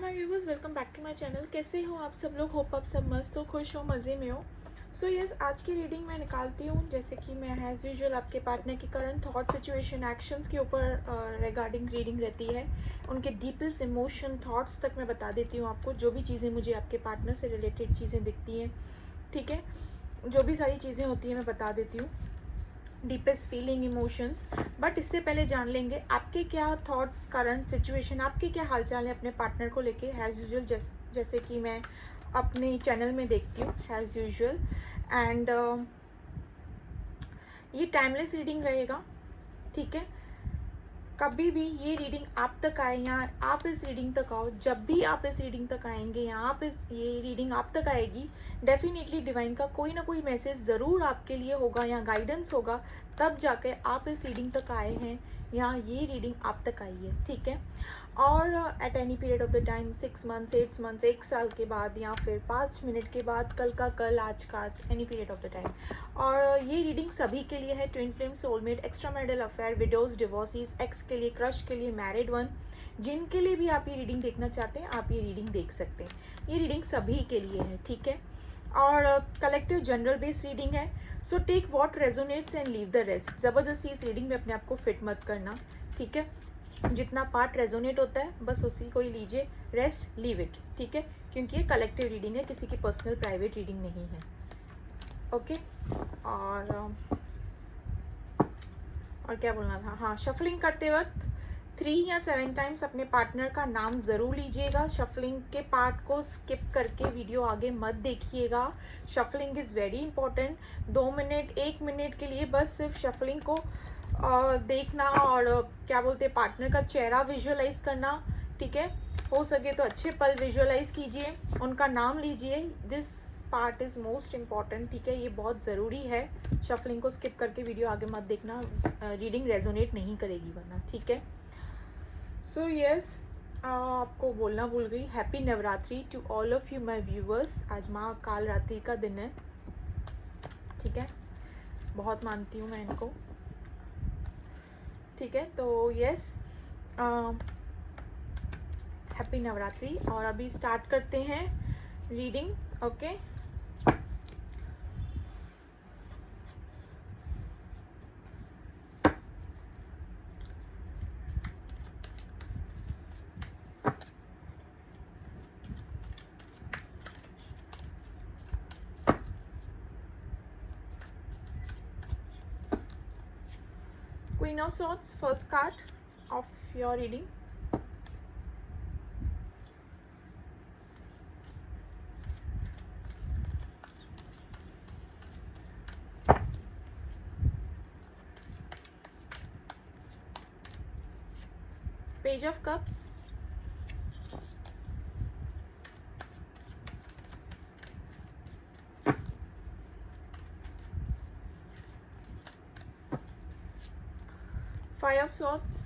My viewers, welcome back to my channel. कैसे हो आप सब लोग? होप आप सब मस्त हो, खुश हो, मज़े में हो। सो यस, आज की रीडिंग मैं निकालती हूँ। जैसे कि मैं एज यूजुअल आपके पार्टनर की करंट थॉट, सिचुएशन, एक्शंस के ऊपर रिगार्डिंग रीडिंग रहती है। उनके डीपेस्ट इमोशन, थॉट्स तक मैं बता देती हूँ आपको। जो भी चीज़ें मुझे आपके पार्टनर से रिलेटेड चीज़ें दिखती हैं, ठीक है, जो भी सारी चीज़ें होती हैं मैं बता देती हूँ, डीपेस्ट फीलिंग, इमोशंस। बट इससे पहले जान लेंगे आपके क्या थॉट्स, करंट सिचुएशन, आपके क्या हालचाल है अपने पार्टनर को लेके एज यूजुअल, जैसे कि मैं अपने चैनल में देखती हूँ एज यूजुअल। एंड ये टाइमलेस रीडिंग रहेगा, ठीक है। कभी भी ये रीडिंग आप तक आए या आप इस रीडिंग तक आओ, जब भी आप इस रीडिंग तक आएंगे या ये रीडिंग आप तक आएगी, डेफिनेटली डिवाइन का कोई ना कोई मैसेज ज़रूर आपके लिए होगा या गाइडेंस होगा, तब जाके आप इस रीडिंग तक आए हैं या ये रीडिंग आप तक आई है, ठीक है। और at any period of the time, 6 months, 8 months, 1 साल के बाद या फिर 5 मिनट के बाद, कल का कल, आज का आज, any period of the time. और ये रीडिंग सभी के लिए है, twin flame, soulmate, extra marital affair, widows, divorcees, ex के लिए, क्रश के लिए, मैरिड वन, जिनके लिए भी आप ये रीडिंग देखना चाहते हैं आप ये रीडिंग देख सकते हैं। ये रीडिंग सभी के लिए है, ठीक है। और कलेक्टिव जनरल बेस्ड रीडिंग है। So take what resonates and leave the rest. ज़बरदस्ती इस रीडिंग में अपने आप को फिट मत करना, ठीक है। जितना पार्ट रेजोनेट होता है बस उसी को ही लीजिए, रेस्ट लीव इट, ठीक है, क्योंकि ये कलेक्टिव रीडिंग है, किसी की पर्सनल प्राइवेट रीडिंग नहीं है, ओके। और क्या बोलना था, हाँ, शफलिंग करते वक्त 3 या 7 टाइम्स अपने पार्टनर का नाम ज़रूर लीजिएगा। शफलिंग के पार्ट को स्किप करके वीडियो आगे मत देखिएगा। Shuffling is very important. 2 minute, 1 minute के लिए बस सिर्फ शफलिंग को देखना और क्या बोलते हैं, पार्टनर का चेहरा विजुअलाइज करना, ठीक है। हो सके तो अच्छे पल विजुअलाइज कीजिए, उनका नाम लीजिए। This part is most important, ठीक है, ये बहुत ज़रूरी है। शफलिंग को स्किप करके वीडियो आगे मत देखना, रीडिंग रेजोनेट नहीं करेगी वरना, ठीक है। सो यस, आपको बोलना भूल गई, happy Navratri to all of you my viewers. आज माँ काल रात्रि का दिन है, ठीक है, बहुत मानती हूँ मैं इनको, ठीक है। तो यस, हैप्पी नवरात्रि। और अभी स्टार्ट करते हैं reading, okay. Queen of Swords, first card of your reading. Page of Cups. Five of Swords.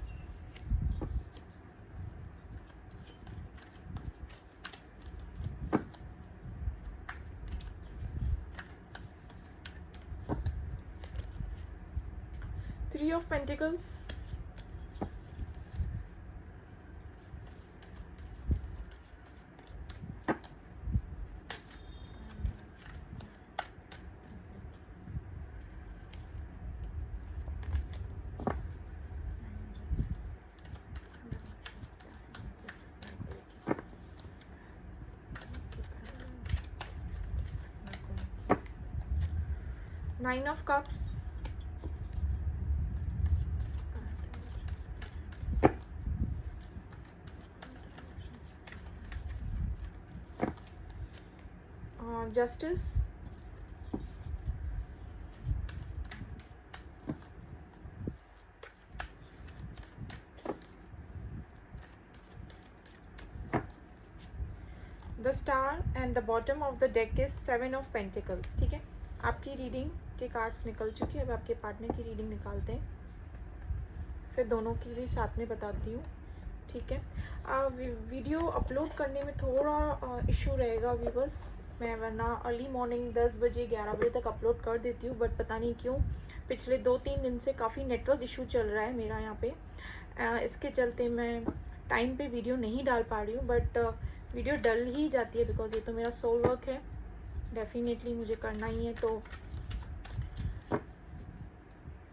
Three of Pentacles. Nine of Cups. Justice. The Star, and the bottom of the deck is Seven of Pentacles, ठीक है। आपकी reading के cards निकल चुके हैं, अब आपके partner की रीडिंग निकालते हैं, फिर दोनों की भी साथ में बताती हूँ, ठीक है। वीडियो अपलोड करने में थोड़ा इशू रहेगा व्यूवर्स, मैं वरना अर्ली मॉर्निंग 10 बजे 11 बजे तक अपलोड कर देती हूँ, बट पता नहीं क्यों पिछले 2-3 दिन से काफ़ी नेटवर्क इशू चल रहा है मेरा यहाँ पे। इसके चलते मैं टाइम पे वीडियो नहीं डाल पा रही हूँ, बट वीडियो डल ही जाती है बिकॉज ये तो मेरा सोल वर्क है, डेफिनेटली मुझे करना ही है, तो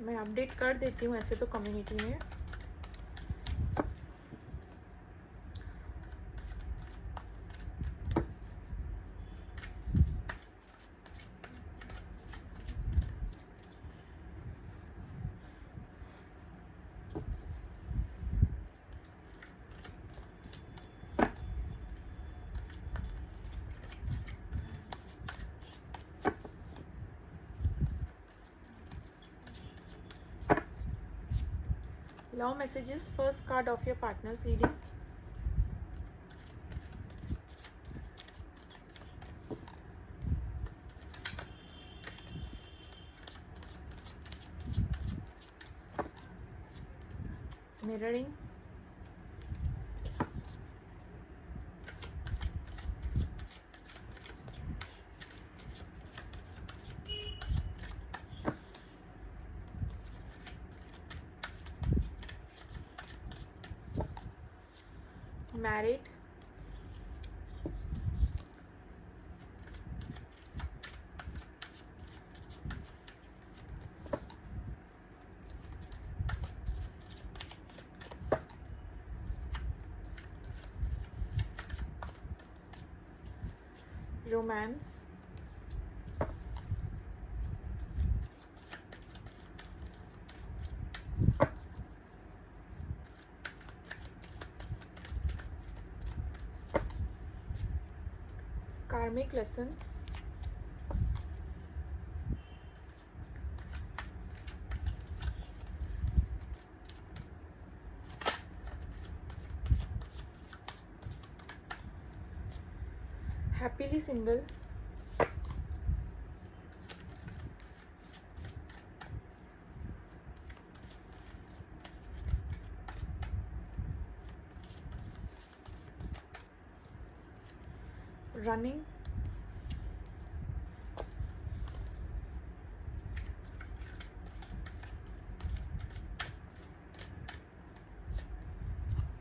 मैं अपडेट कर देती हूँ ऐसे तो कम्युनिटी में। Love messages, first card of your partner's reading. Mirroring. Married. Romance. Karmic lessons. Happily single. Running.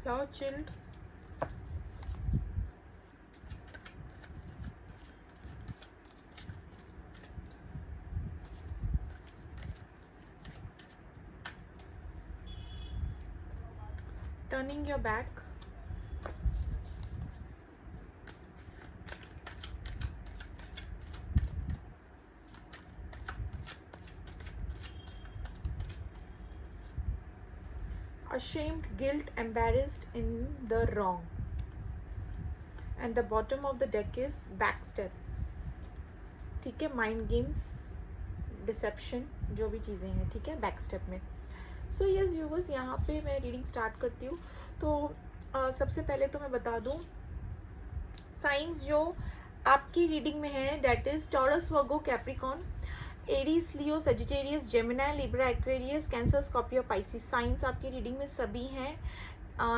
Love chilled. Turning your back. Ashamed, guilt, embarrassed, in the wrong. And the bottom of the deck is backstep. ठीक है, mind games, dissipation, जो भी चीज़ें हैं, ठीक है, backstep में। So yes viewers, यहाँ पे मैं रीडिंग स्टार्ट करती हूँ। तो सबसे पहले तो मैं बता दूँ साइंस जो आपकी रीडिंग में है, that is Taurus, Virgo, Capricorn, Aries, Leo, Sagittarius, Gemini, Libra, Aquarius, Cancer, Scorpio, Pisces. Signs आपकी रीडिंग में सभी हैं।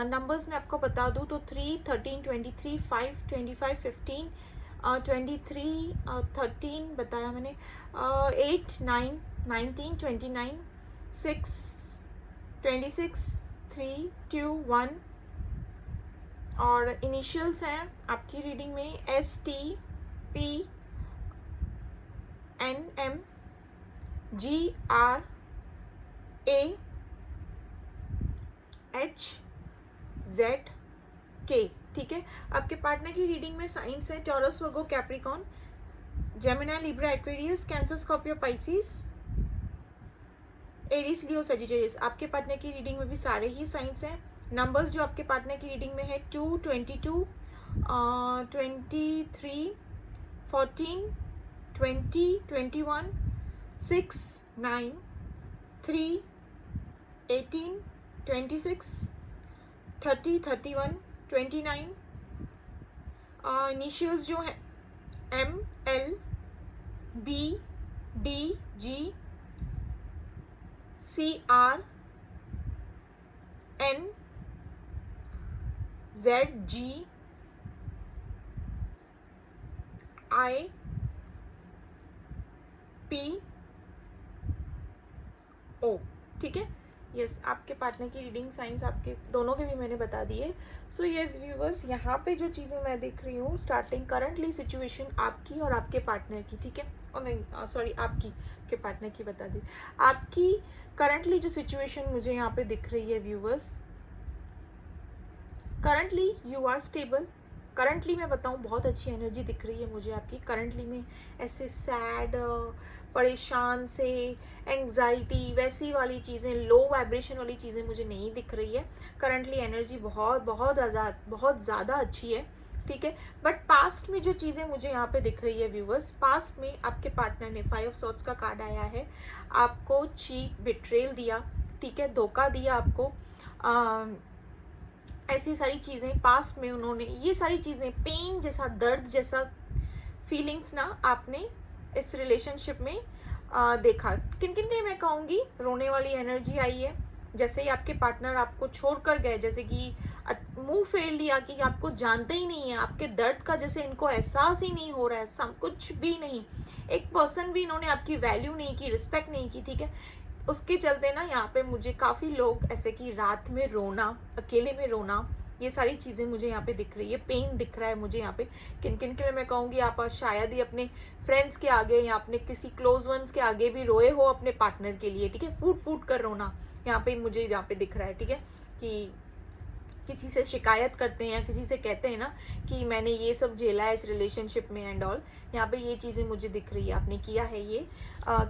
नंबर्स मैं आपको बता दूँ तो 3, 13, 23, 5, 25, 15, 23, 13 बताया मैंने, 8, 9, 19, 29, 6, 26, 3, 2, 1 और इनिशियल्स हैं आपकी रीडिंग में ST, P, NM, GR, A, H, Z, K। ठीक है, आपके पार्टनर की रीडिंग में साइंस है Taurus, Virgo, Capricorn, Gemini, Libra, Aquarius, Cancer, Scorpio, Pisces, Aries, Leo, Sagittarius. आपके पार्टनर की रीडिंग में भी सारे ही साइंस हैं। नंबर्स जो आपके पार्टनर की रीडिंग में है 2, 22, 23, 14, 20, 21, 6, 9, 3, 18, 26, 30, 31, 29। इनिशियल्स जो हैं M, L, B, D, G, C, R, N, Z, G, I, P, O। ठीक है, यस, आपके पार्टनर की रीडिंग साइंस आपके दोनों के भी मैंने बता दिए। सो यस व्यूवर्स, यहाँ पे जो चीज़ें मैं देख रही हूँ, स्टार्टिंग करंटली सिचुएशन आपकी और आपके पार्टनर की, ठीक है, और नहीं सॉरी आपकी के पार्टनर की बता दी। आपकी करंटली जो सिचुएशन मुझे यहाँ पे दिख रही है viewers, currently you are stable. Currently मैं बताऊँ बहुत अच्छी एनर्जी दिख रही है मुझे आपकी। करंटली में ऐसे सैड, परेशान से, एंग्जाइटी वैसी वाली चीज़ें, लो वाइब्रेशन वाली चीज़ें मुझे नहीं दिख रही है। करंटली एनर्जी बहुत बहुत बहुत ज़्यादा अच्छी है, ठीक है। बट पास्ट में जो चीज़ें मुझे यहाँ पे दिख रही है व्यूवर्स, पास्ट में आपके पार्टनर ने 5 ऑफ सॉर्ड्स का कार्ड आया है, आपको चीट बिट्रेल दिया, ठीक है, धोखा दिया आपको। ऐसी सारी चीज़ें पास्ट में उन्होंने, ये सारी चीज़ें पेन जैसा, दर्द जैसा फीलिंग्स ना आपने इस रिलेशनशिप में देखा। किन किन के मैं कहूँगी रोने वाली एनर्जी आई है, जैसे ही आपके पार्टनर आपको छोड़कर गए, जैसे कि मुंह फेर लिया कि आपको जानते ही नहीं है, आपके दर्द का जैसे इनको एहसास ही नहीं हो रहा है, सब कुछ भी नहीं, एक पर्सन भी इन्होंने आपकी वैल्यू नहीं की, रिस्पेक्ट नहीं की, ठीक है। उसके चलते ना यहाँ पे मुझे काफ़ी लोग ऐसे कि रात में रोना, अकेले में रोना, ये सारी चीज़ें मुझे यहाँ पे दिख रही है, पेन दिख रहा है मुझे यहाँ पे। किन किन के लिए मैं कहूँगी, आप शायद ही अपने फ्रेंड्स के आगे या अपने किसी क्लोज वंस के आगे भी रोए हो अपने पार्टनर के लिए, ठीक है, फूट फूट कर रोना यहाँ पे मुझे यहाँ पे दिख रहा है, ठीक है, कि किसी से शिकायत करते हैं या किसी से कहते हैं ना कि मैंने ये सब झेला है इस रिलेशनशिप में एंड ऑल, यहाँ पे ये चीज़ें मुझे दिख रही है। आपने किया है ये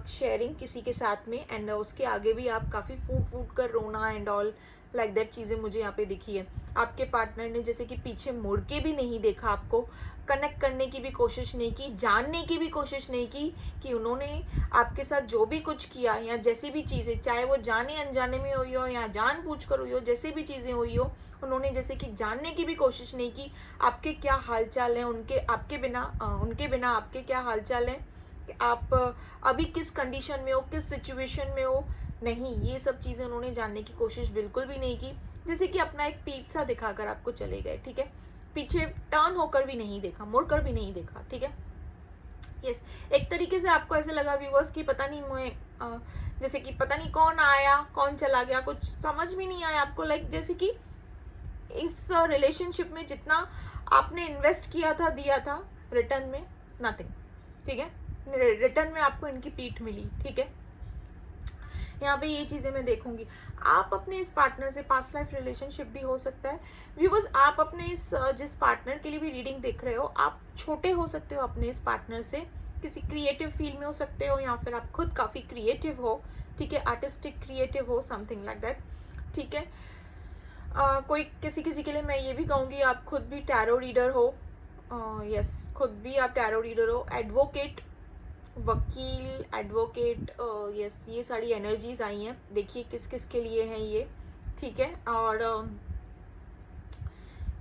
शेयरिंग किसी के साथ में एंड उसके आगे भी आप काफ़ी फूट फूट कर रोना एंड ऑल लाइक दैट चीज़ें मुझे यहाँ पे दिखी है। आपके पार्टनर ने जैसे कि पीछे मुड़ के भी नहीं देखा, आपको कनेक्ट करने की भी कोशिश नहीं की, जानने की भी कोशिश नहीं की कि उन्होंने आपके साथ जो भी कुछ किया या जैसी भी चीज़ें, चाहे वो जाने अनजाने में हुई हो या जानबूझकर हुई हो, जैसे भी चीज़ें हुई हो, उन्होंने जैसे कि जानने की भी कोशिश नहीं की आपके क्या हालचाल है, उनके बिना आपके क्या हालचाल है, कि आप अभी किस कंडीशन में हो, किस सिचुएशन में हो। नहीं, ये सब चीज़ें उन्होंने जानने की कोशिश बिल्कुल भी नहीं की, जैसे कि अपना एक पीठ सा दिखाकर आपको चले गए, ठीक है, पीछे टर्न होकर भी नहीं देखा, मुड़कर भी नहीं देखा, ठीक है। यस, एक तरीके से आपको ऐसे लगा व्यूवर्स कि पता नहीं मुझे जैसे कि पता नहीं कौन आया कौन चला गया, कुछ समझ भी नहीं आया आपको, लाइक जैसे कि इस रिलेशनशिप में जितना आपने इन्वेस्ट किया था, दिया था, रिटर्न में नथिंग, ठीक है, रिटर्न में आपको इनकी पीठ मिली, ठीक है। यहाँ पे ये चीज़ें मैं देखूंगी। आप अपने इस पार्टनर से, पास्ट लाइफ रिलेशनशिप भी हो सकता है व्यूवर्स, आप अपने इस जिस पार्टनर के लिए भी रीडिंग देख रहे हो, आप छोटे हो सकते हो अपने इस पार्टनर से, किसी क्रिएटिव फील्ड में हो सकते हो या फिर आप खुद काफ़ी क्रिएटिव हो, ठीक है, आर्टिस्टिक क्रिएटिव हो, समथिंग लाइक दैट, ठीक है। कोई किसी के लिए मैं ये भी कहूँगी आप खुद भी टैरो रीडर हो, यस, खुद भी आप टैरो रीडर हो, एडवोकेट, वकील, एडवोकेट, यस, ये सारी एनर्जीज आई हैं, देखिए किस किस के लिए हैं ये, ठीक है। और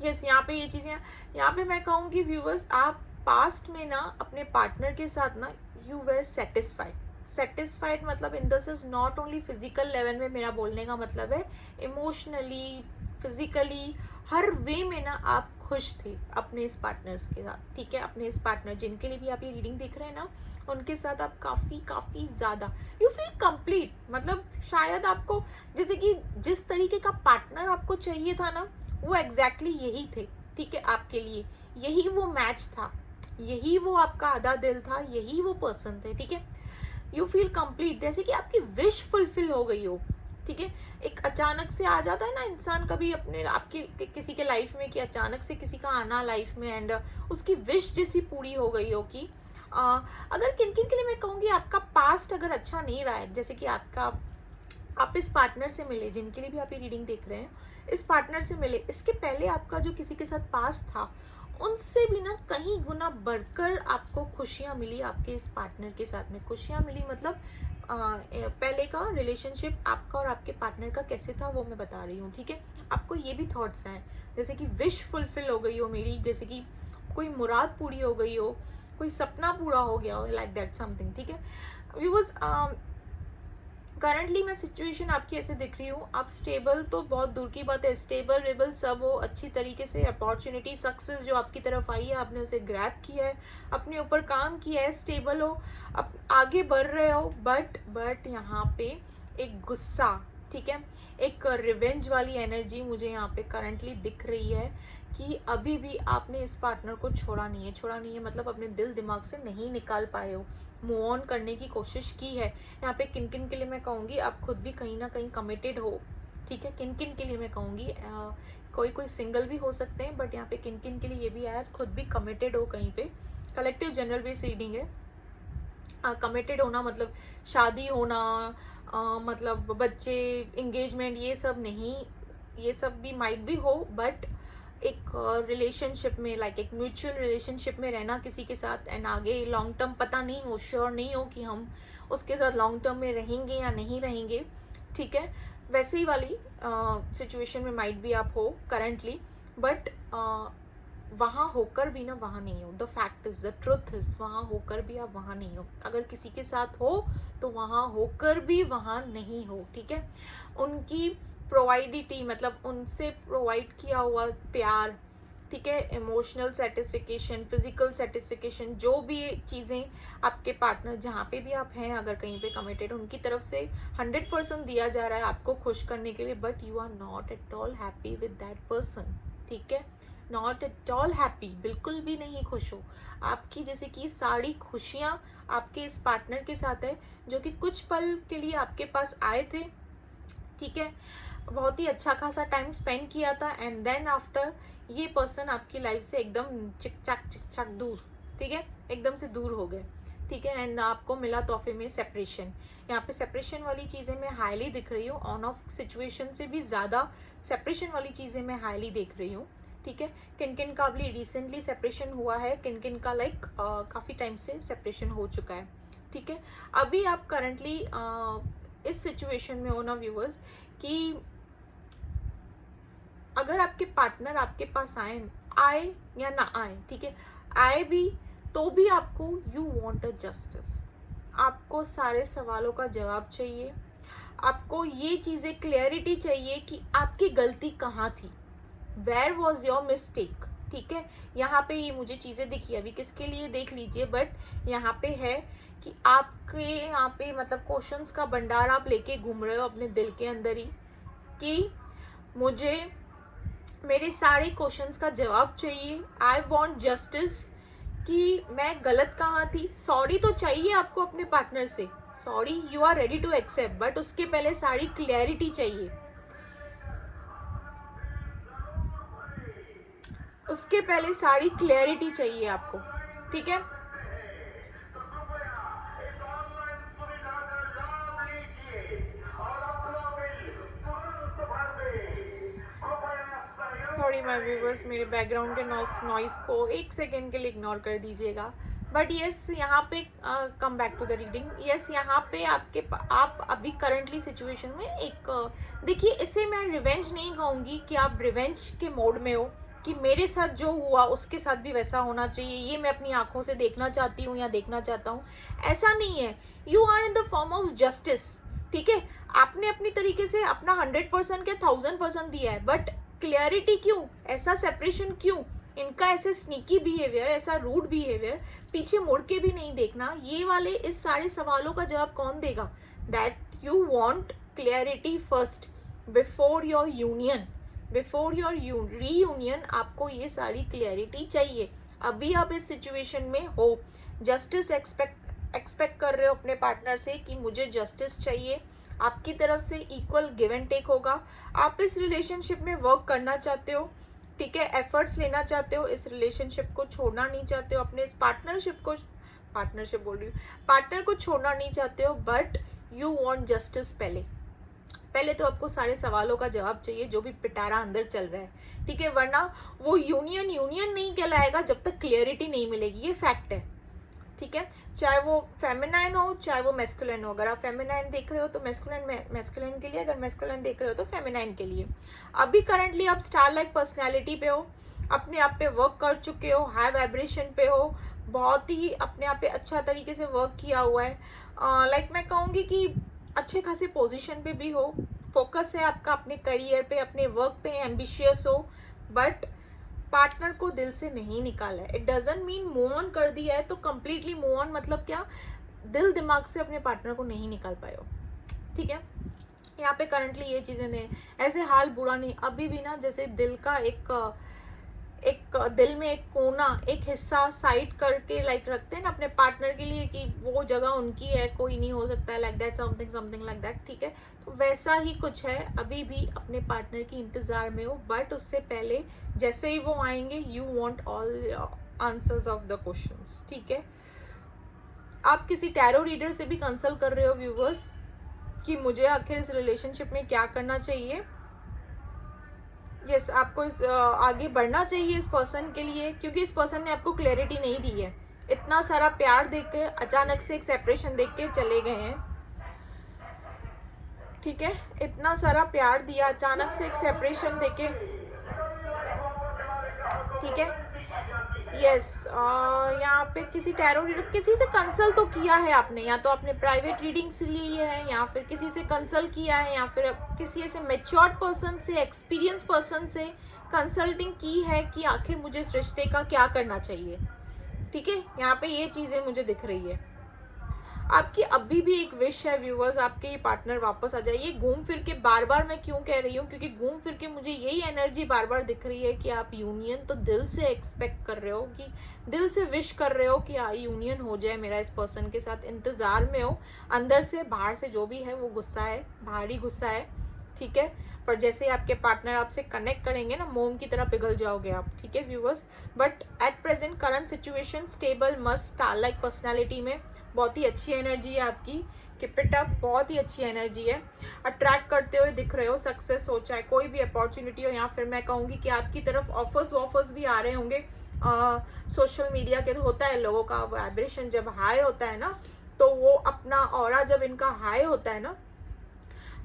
यस, यहाँ पे ये चीज़ें, यहाँ पे मैं कहूँगी व्यूवर्स, आप पास्ट में ना अपने पार्टनर के साथ ना यू वेर सेटिस्फाइड मतलब in this is not only physical level में, मेरा बोलने का मतलब है इमोशनली, फिजिकली, हर वे में ना आप खुश थे अपने इस पार्टनर्स के साथ, ठीक है। अपने इस पार्टनर जिनके लिए भी आप ये रीडिंग देख रहे हैं ना, उनके साथ आप काफ़ी ज़्यादा यू फील कंप्लीट, मतलब शायद आपको जैसे कि जिस तरीके का पार्टनर आपको चाहिए था ना, वो एग्जैक्टली यही थे, ठीक है, आपके लिए यही वो मैच था, यही वो आपका आधा दिल था, यही वो पर्सन थे, ठीक है। यू फील कंप्लीट, जैसे कि आपकी विश फुलफिल हो गई हो, ठीक है। एक अचानक से आ जाता है ना इंसान कभी अपने आपकी किसी के लाइफ में, कि अचानक से किसी का आना लाइफ में एंड उसकी विश जैसी पूरी हो गई हो कि अगर किन किन के लिए मैं कहूँगी आपका पास्ट अगर अच्छा नहीं रहा है, जैसे कि आप इस पार्टनर से मिले, जिनके लिए भी आप ये रीडिंग देख रहे हैं, इस पार्टनर से मिले, इसके पहले आपका जो किसी के साथ पास्ट था, उनसे भी ना कहीं गुना बढ़कर आपको खुशियाँ मिली, आपके इस पार्टनर के साथ में खुशियाँ मिली, मतलब पहले का रिलेशनशिप आपका और आपके पार्टनर का कैसे था वो मैं बता रही हूँ, ठीक है। आपको ये भी थॉट्स हैं जैसे कि विश फुलफिल हो गई हो मेरी, जैसे कि कोई मुराद पूरी हो गई हो, कोई सपना पूरा हो गया हो, लाइक दैट समथिंग, ठीक है। व्यूअर्स, करंटली मैं सिचुएशन आपकी ऐसे दिख रही हूँ, आप स्टेबल तो बहुत दूर की बात है, स्टेबल वेबल सब हो, अच्छी तरीके से अपॉर्चुनिटी, सक्सेस जो आपकी तरफ आई है, आपने उसे ग्रैब किया है, अपने ऊपर काम किया है, स्टेबल हो, अब आगे बढ़ रहे हो, बट यहाँ पे एक गुस्सा, ठीक है। एक रिवेंज वाली एनर्जी मुझे यहाँ पे करंटली दिख रही है कि अभी भी आपने इस पार्टनर को छोड़ा नहीं है मतलब अपने दिल दिमाग से नहीं निकाल पाए हो, मूव ऑन करने की कोशिश की है। यहाँ पे किन किन के लिए मैं कहूँगी, आप खुद भी कहीं ना कहीं कमिटेड हो, ठीक है। किन किन के लिए मैं कहूँगी, कोई कोई सिंगल भी हो सकते हैं, बट यहाँ पे किन किन के लिए ये भी आया, खुद भी कमिटेड हो कहीं पे। कलेक्टिव जनरल बेस रीडिंग है। कमिटेड होना मतलब शादी होना, मतलब बच्चे, एंगेजमेंट, ये सब नहीं, ये सब भी माइट भी हो, बट एक रिलेशनशिप में, लाइक एक म्यूचुअल रिलेशनशिप में रहना किसी के साथ, एंड आगे लॉन्ग टर्म पता नहीं हो, श्योर नहीं हो कि हम उसके साथ लॉन्ग टर्म में रहेंगे या नहीं रहेंगे, ठीक है। वैसे ही वाली सिचुएशन में माइट भी आप हो करंटली, बट वहाँ होकर भी ना वहाँ नहीं हो। The fact is, the truth is, वहाँ होकर भी आप वहाँ नहीं हो। अगर किसी के साथ हो तो वहाँ होकर भी वहाँ नहीं हो, ठीक है। उनकी प्रोवाइडिटी मतलब उनसे प्रोवाइड किया हुआ प्यार, ठीक है, इमोशनल सेटिस्फिकेशन, फिजिकल सेटिस्फिकेशन, जो भी चीज़ें आपके पार्टनर जहाँ पे भी आप हैं, अगर कहीं पे कमिटेड, उनकी तरफ से 100% दिया जा रहा है आपको खुश करने के लिए, but you are not at all happy with that person, ठीक है। नॉट एट ऑल हैप्पी, बिल्कुल भी नहीं खुश हो। आपकी जैसे कि सारी खुशियाँ आपके इस पार्टनर के साथ है, जो कि कुछ पल के लिए आपके पास आए थे, ठीक है, बहुत ही अच्छा खासा टाइम स्पेंड किया था, एंड देन आफ्टर ये पर्सन आपकी लाइफ से एकदम चिक दूर, ठीक है, एकदम से दूर हो गए, ठीक है। एंड आपको मिला तोहफे में सेपरेशन। यहाँ पे सेपरेशन वाली चीज़ें मैं हाईली दिख रही हूँ, ऑन ऑफ सिचुएशन से भी ज़्यादा सेपरेशन वाली चीज़ें मैं हाईली देख रही हूँ, ठीक है। किन किन का अभी रिसेंटली सेपरेशन हुआ है, किन किन का लाइक काफ़ी टाइम से सेपरेशन हो चुका है, ठीक है। अभी आप करंटली इस सिचुएशन में हो ना व्यूअर्स, कि अगर आपके पार्टनर आपके पास आए या ना आए, ठीक है, आए भी तो भी आपको यू वांट अ जस्टिस, आपको सारे सवालों का जवाब चाहिए, आपको ये चीज़ें क्लियरिटी चाहिए कि आपकी गलती कहाँ थी, वेयर वॉज योर मिस्टेक, ठीक है। यहाँ पे ये मुझे चीज़ें दिखी, अभी किसके लिए देख लीजिए, बट यहाँ पे है कि आपके यहाँ पे मतलब क्वेश्चंस का भंडार आप लेके घूम रहे हो अपने दिल के अंदर ही, कि मुझे मेरे सारे क्वेश्चंस का जवाब चाहिए, आई वॉन्ट जस्टिस, कि मैं गलत कहाँ थी। सॉरी तो चाहिए आपको अपने पार्टनर से, sorry you are ready to accept, but उसके पहले सारी क्लैरिटी चाहिए, उसके पहले सारी क्लैरिटी चाहिए आपको, ठीक है। सॉरी माय व्यूवर्स, मेरे बैकग्राउंड के नॉइस को एक सेकेंड के लिए इग्नोर कर दीजिएगा, बट यस यहाँ पे come back to the reading. Yes यहाँ पे आप अभी करंटली सिचुएशन में एक देखिए, इसे मैं रिवेंज नहीं कहूँगी कि आप रिवेंज के मोड में हो, कि मेरे साथ जो हुआ उसके साथ भी वैसा होना चाहिए, ये मैं अपनी आंखों से देखना चाहती हूँ या देखना चाहता हूँ, ऐसा नहीं है। You are in the form of justice, ठीक है। आपने अपनी तरीके से अपना 100% के 1000% दिया है, बट क्लियरिटी क्यों, ऐसा सेपरेशन क्यों, इनका ऐसे स्नीकी बिहेवियर, ऐसा रूड बिहेवियर, पीछे मुड़ के भी नहीं देखना, ये वाले इस सारे सवालों का जवाब कौन देगा, that you want clarity first before your union, before your reunion, आपको ये सारी क्लियरिटी चाहिए। अभी आप इस सिचुएशन में हो, जस्टिस एक्सपेक्ट कर रहे हो अपने पार्टनर से कि मुझे जस्टिस चाहिए, आपकी तरफ से इक्वल गिव एंड टेक होगा, आप इस रिलेशनशिप में वर्क करना चाहते हो, ठीक है, एफर्ट्स लेना चाहते हो, इस रिलेशनशिप को छोड़ना नहीं चाहते हो, अपने इस पार्टनरशिप बोल रही हूँ, पार्टनर को छोड़ना नहीं चाहते हो, बट यू वांट जस्टिस। पहले तो आपको सारे सवालों का जवाब चाहिए जो भी पिटारा अंदर चल रहा है, ठीक है, वरना वो यूनियन नहीं कहलाएगा जब तक क्लियरिटी नहीं मिलेगी, ये फैक्ट है, ठीक है। चाहे वो फेमिनाइन हो चाहे वो मेस्कुलिन हो, अगर आप फेमिनाइन देख रहे हो तो मेस्कुलिन के लिए, अगर मेस्कुलिन देख रहे हो तो फेमिनाइन के लिए। अभी करंटली आप स्टार लाइक पर्सनैलिटी पे हो, अपने आप पे वर्क कर चुके हो, हाई वाइब्रेशन पे हो, बहुत ही अपने आप पे अच्छा तरीके से वर्क किया हुआ है, लाइक मैं कहूँगी कि अच्छे खासे पोजीशन पे भी हो, फोकस है आपका अपने करियर पे, अपने वर्क पे, एम्बिशियस हो, बट पार्टनर को दिल से नहीं निकाला है। It doesn't mean move on कर दिया है तो कंप्लीटली मूव ऑन, मतलब क्या, दिल दिमाग से अपने पार्टनर को नहीं निकाल पाए हो, ठीक है। यहाँ पे करंटली ये चीजें नहीं, ऐसे हाल बुरा नहीं, अभी भी ना जैसे दिल का एक दिल में एक कोना, एक हिस्सा साइड करके लाइक रखते हैं ना अपने पार्टनर के लिए कि वो जगह उनकी है, कोई नहीं हो सकता है, like that, something something like that, ठीक है। तो वैसा ही कुछ है, अभी भी अपने पार्टनर की इंतजार में हो, बट उससे पहले जैसे ही वो आएंगे you want all answers of the questions, ठीक है। आप किसी टैरो रीडर से भी कंसल्ट कर रहे हो व्यूवर्स कि मुझे आखिर इस रिलेशनशिप में क्या करना चाहिए। यस, आपको इस आगे बढ़ना चाहिए इस पर्सन के लिए, क्योंकि इस पर्सन ने आपको क्लैरिटी नहीं दी है। इतना सारा प्यार देख के अचानक से एक सेपरेशन देख के चले गए हैं, ठीक है। इतना सारा प्यार दिया, अचानक से एक सेपरेशन देख के, ठीक है। यस, यहाँ पे किसी टैरो रीडर, किसी से कंसल्ट तो किया है आपने, या तो आपने प्राइवेट रीडिंग्स ली है, या फिर किसी से कंसल्ट किया है, या फिर किसी ऐसे मैच्योर्ड पर्सन से, एक्सपीरियंस पर्सन से कंसल्टिंग की है कि आखिर मुझे इस रिश्ते का क्या करना चाहिए, ठीक है। यहाँ पे ये चीजें मुझे दिख रही है। आपकी अभी भी एक विश है व्यूवर्स, आपके ये पार्टनर वापस आ जाए। ये घूम फिर के, बार बार मैं क्यों कह रही हूँ, क्योंकि घूम फिर के मुझे यही एनर्जी बार बार दिख रही है कि आप यूनियन तो दिल से एक्सपेक्ट कर रहे हो, कि दिल से विश कर रहे हो कि यूनियन हो जाए मेरा इस पर्सन के साथ, इंतजार में हो। अंदर से बाहर से जो भी है वो गुस्सा है, बाहरी गुस्सा है, ठीक है। पर जैसे आपके पार्टनर आपसे कनेक्ट करेंगे ना, मोम की तरह पिघल जाओगे आप, ठीक है viewers. But at present current situation stable, मस्त, स्टार लाइक पर्सनैलिटी में, बहुत ही अच्छी एनर्जी है आपकी, कीप इट अप, बहुत ही अच्छी एनर्जी है। अट्रैक्ट करते हुए दिख रहे हो, सक्सेस हो, चाहे कोई भी अपॉर्चुनिटी हो, या फिर मैं कहूँगी कि आपकी तरफ ऑफर्स भी आ रहे होंगे। सोशल मीडिया के तो होता है, लोगों का वाइब्रेशन जब हाई होता है ना, तो वो अपना ऑरा जब इनका हाई होता है ना,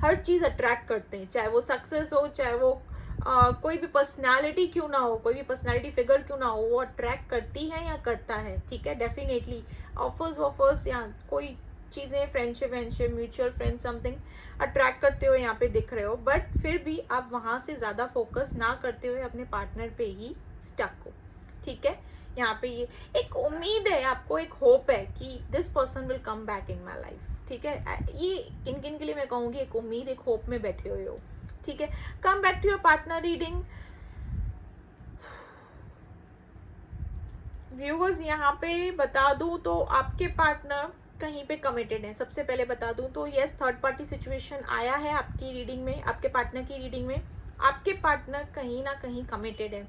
हर चीज अट्रैक्ट करते हैं, चाहे वो सक्सेस हो, चाहे वो कोई भी पर्सनालिटी क्यों ना हो, कोई भी पर्सनालिटी फिगर क्यों ना हो, वो अट्रैक्ट करती है या करता है, ठीक है। डेफिनेटली ऑफर्स या कोई चीजें, friendship mutual friend something attract करते हुए यहाँ पे दिख रहे हो, बट फिर भी आप वहां से ज्यादा फोकस ना करते हुए अपने पार्टनर पे ही स्टक हो, ठीक है। यहाँ पे ये एक उम्मीद है आपको, एक होप है कि this person will come back in my life, ठीक है। ये इनके लिए मैं कहूंगी एक उम्मीद, एक होप में बैठे हुए हो, ठीक है। Come back to your partner reading viewers. यहाँ पे बता दूं तो आपके पार्टनर कहीं पे कमिटेड है। सबसे पहले बता दूं तो यस, थर्ड पार्टी सिचुएशन आया है आपकी रीडिंग में, आपके पार्टनर की रीडिंग में। आपके पार्टनर कहीं ना कहीं कमिटेड है।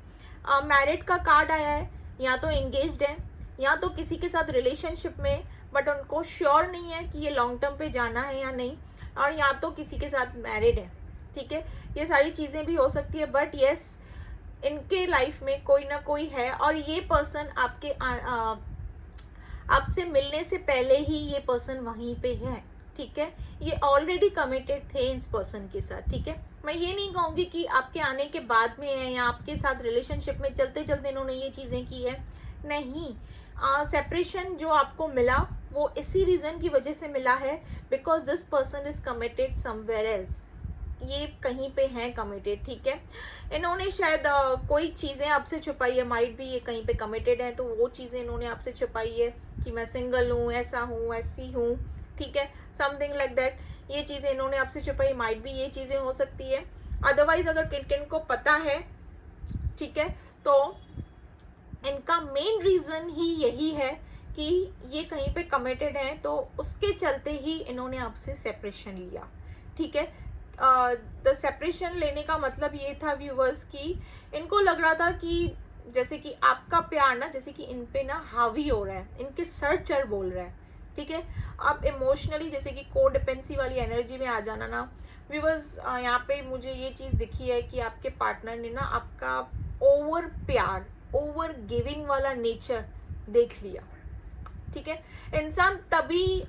मैरिड का कार्ड आया है, या तो एंगेज्ड है, या तो किसी के साथ रिलेशनशिप में, बट उनको श्योर नहीं है कि ये लॉन्ग टर्म पे जाना है या नहीं, और या तो किसी के साथ मैरिड है, ठीक है। ये सारी चीजें भी हो सकती है, बट यस, इनके लाइफ में कोई ना कोई है, और ये पर्सन आपके आपसे मिलने से पहले ही ये पर्सन वहीं पे है, ठीक है। ये ऑलरेडी कमिटेड थे इस पर्सन के साथ, ठीक है। मैं ये नहीं कहूंगी कि आपके आने के बाद में है, या आपके साथ रिलेशनशिप में चलते चलते इन्होंने ये चीजें की है, नहीं। सेपरेशन जो आपको मिला वो इसी रीजन की वजह से मिला है, because this person is committed somewhere else. ये कहीं पे हैं कमिटेड, ठीक है। इन्होंने शायद कोई चीजें आपसे छुपाई है, माइट भी ये कहीं पे कमिटेड है, तो वो चीजें इन्होंने आपसे छुपाई है कि मैं सिंगल हूँ, ऐसा हूँ, ऐसी हूँ, ठीक है, समथिंग लाइक दैट। ये चीजें इन्होंने आपसे छुपाई, माइट भी ये चीजें हो सकती है। अदरवाइज अगर किन किन को पता है, ठीक है, तो इनका मेन रीजन ही यही है कि ये कहीं पे कमिटेड है, तो उसके चलते ही इन्होंने आपसे सेपरेशन लिया, ठीक है। द सेपरेशन लेने का मतलब ये था व्यूवर्स कि इनको लग रहा था कि जैसे कि आपका प्यार ना, जैसे कि इन पे ना हावी हो रहा है, इनके सर चढ़ बोल रहा है, ठीक है। आप इमोशनली जैसे कि कोडिपेंसी वाली एनर्जी में आ जाना ना व्यूवर्स। यहाँ पे मुझे ये चीज दिखी है कि आपके पार्टनर ने ना आपका ओवर प्यार, ओवर गिविंग वाला नेचर देख लिया, ठीक है। इंसान तभी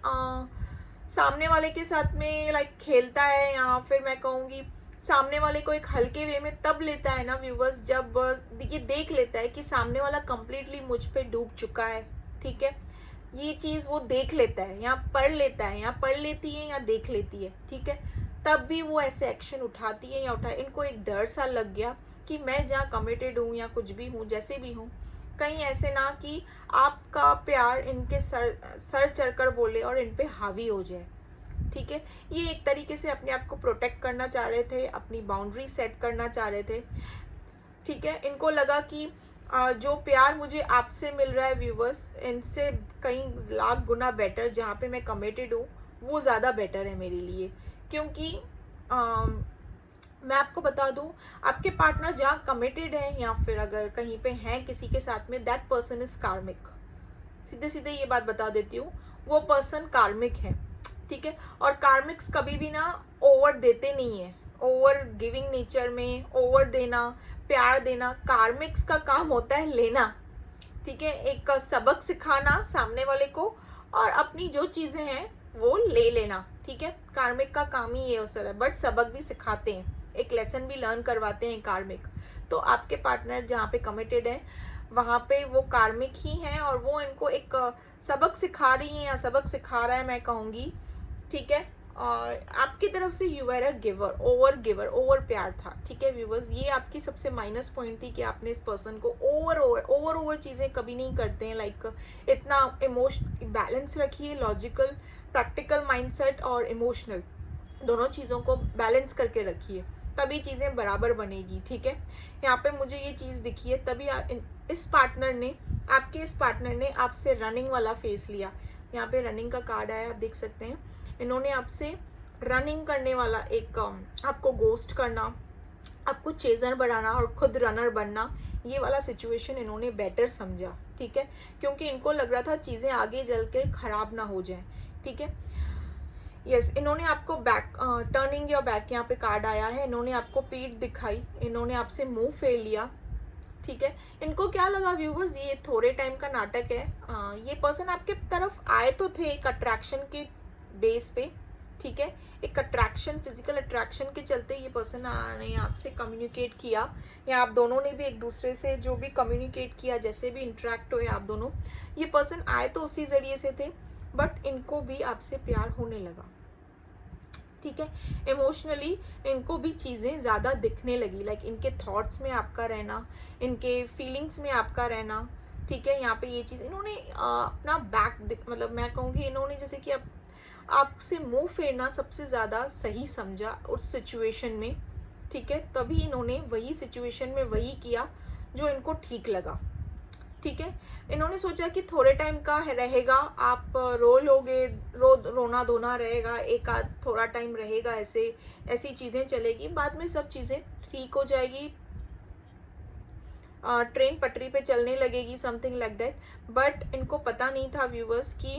सामने वाले के साथ में लाइक खेलता है, या फिर मैं कहूंगी सामने वाले को एक हल्के वे में तब लेता है ना व्यूवर्स, जब ये देख लेता है कि सामने वाला कंप्लीटली मुझ पे डूब चुका है, ठीक है। ये चीज वो देख लेता है, या पढ़ लेता है, या पढ़ लेती है, या देख लेती है, ठीक है। तब भी वो ऐसे एक्शन उठाती है या इनको एक डर सा लग गया कि मैं जहाँ कमिटेड हूँ या कुछ भी हूँ, जैसे भी हूँ, कहीं ऐसे ना कि आपका प्यार इनके सर चढ़कर बोले और इन पे हावी हो जाए, ठीक है। ये एक तरीके से अपने आप को प्रोटेक्ट करना चाह रहे थे, अपनी बाउंड्री सेट करना चाह रहे थे, ठीक है। इनको लगा कि जो प्यार मुझे आपसे मिल रहा है व्यूवर्स, इनसे कई लाख गुना बेटर, जहाँ पे मैं कमिटेड हूँ वो ज़्यादा बेटर है मेरे लिए। क्योंकि मैं आपको बता दूं, आपके पार्टनर जहाँ कमिटेड है या फिर अगर कहीं पे हैं किसी के साथ में, दैट पर्सन इज कार्मिक। सीधे सीधे ये बात बता देती हूँ, वो पर्सन कार्मिक है, ठीक है। और कार्मिक्स कभी भी ना ओवर देते नहीं है, ओवर गिविंग नेचर में ओवर देना, प्यार देना। कार्मिक्स का काम होता है लेना, ठीक है, एक सबक सिखाना सामने वाले को और अपनी जो चीजें हैं वो ले लेना, ठीक है। कार्मिक का काम ही ये होता है, बट सबक भी सिखाते हैं, एक लेसन भी लर्न करवाते हैं कार्मिक। तो आपके पार्टनर जहाँ पे कमिटेड है वहाँ पे वो कार्मिक ही हैं और वो इनको एक सबक सिखा रही हैं या सबक सिखा रहा है मैं कहूँगी, ठीक है। और आपकी तरफ से you are a giver, over प्यार था, ठीक है व्यूवर्स। ये आपकी सबसे माइनस पॉइंट थी कि आपने इस पर्सन को ओवर चीजें कभी नहीं करते हैं, लाइक इतना इमोशन बैलेंस रखिए, लॉजिकल प्रैक्टिकल माइंडसेट और इमोशनल दोनों चीजों को बैलेंस करके रखिए, तभी चीजें बराबर बनेगी, ठीक है। यहाँ पे मुझे ये चीज दिखी है, तभी इस पार्टनर ने, आपके इस पार्टनर ने आपसे रनिंग वाला फेस लिया। यहाँ पे रनिंग का कार्ड आया, आप देख सकते हैं। इन्होंने आपसे रनिंग करने वाला एक आपको गोस्ट करना, आपको चेजर बनाना और खुद रनर बनना, ये वाला सिचुएशन इन्होंने बेटर समझा, ठीक है। क्योंकि इनको लग रहा था चीजें आगे चल के खराब ना हो जाए, ठीक है। यस, इन्होंने आपको बैक टर्निंग योर बैक, यहाँ पे कार्ड आया है। इन्होंने आपको पीठ दिखाई, इन्होंने आपसे मुंह फेर लिया, ठीक है। इनको क्या लगा व्यूवर्स, ये थोड़े टाइम का नाटक है। ये पर्सन आपके तरफ आए तो थे एक अट्रैक्शन के बेस पे, ठीक है, एक अट्रैक्शन, फिजिकल अट्रैक्शन के चलते ये पर्सन ने आपसे कम्युनिकेट किया, या आप दोनों ने भी एक दूसरे से जो भी कम्युनिकेट किया, जैसे भी इंटरेक्ट हुए आप दोनों, ये पर्सन आए तो उसी जरिए से थे, बट इनको भी आपसे प्यार होने लगा, ठीक है। इमोशनली इनको भी चीज़ें ज़्यादा दिखने लगी, लाइक इनके थॉट्स में आपका रहना, इनके फीलिंग्स में आपका रहना, ठीक है। यहाँ पे ये चीज़ इन्होंने अपना बैक, मतलब मैं कहूँगी इन्होंने जैसे कि आपसे मुंह फेरना सबसे ज़्यादा सही समझा उस सिचुएशन में, ठीक है। तभी इन्होंने वही सिचुएशन में वही किया जो इनको ठीक लगा, ठीक है। इन्होंने सोचा कि थोड़े टाइम का रहेगा, आप लोगे, रोना धोना रहेगा, एक आध थोड़ा टाइम रहेगा, ऐसी चीजें चलेगी, बाद में सब चीजें ठीक हो जाएगी, ट्रेन पटरी पे चलने लगेगी, समथिंग लाइक दैट। बट इनको पता नहीं था व्यूवर्स कि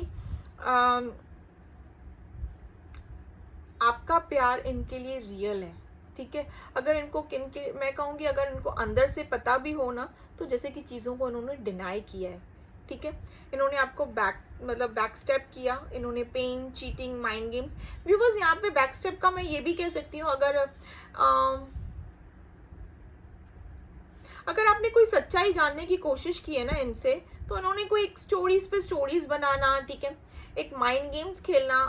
आपका प्यार इनके लिए रियल है, ठीक है। अगर इनको किनके, मैं कहूँगी अगर इनको अंदर से पता भी हो ना, तो जैसे कि चीज़ों को इन्होंने डिनाई किया है, ठीक है। इन्होंने आपको बैक स्टेप किया, इन्होंने pain, cheating, mind games. Viewers यहाँ पे बैक स्टेप का मैं ये भी कह सकती हूँ, अगर आपने कोई सच्चाई जानने की कोशिश की है ना इनसे, तो इन्होंने कोई एक स्टोरीज पे स्टोरीज बनाना, ठीक है, एक माइंड गेम्स खेलना,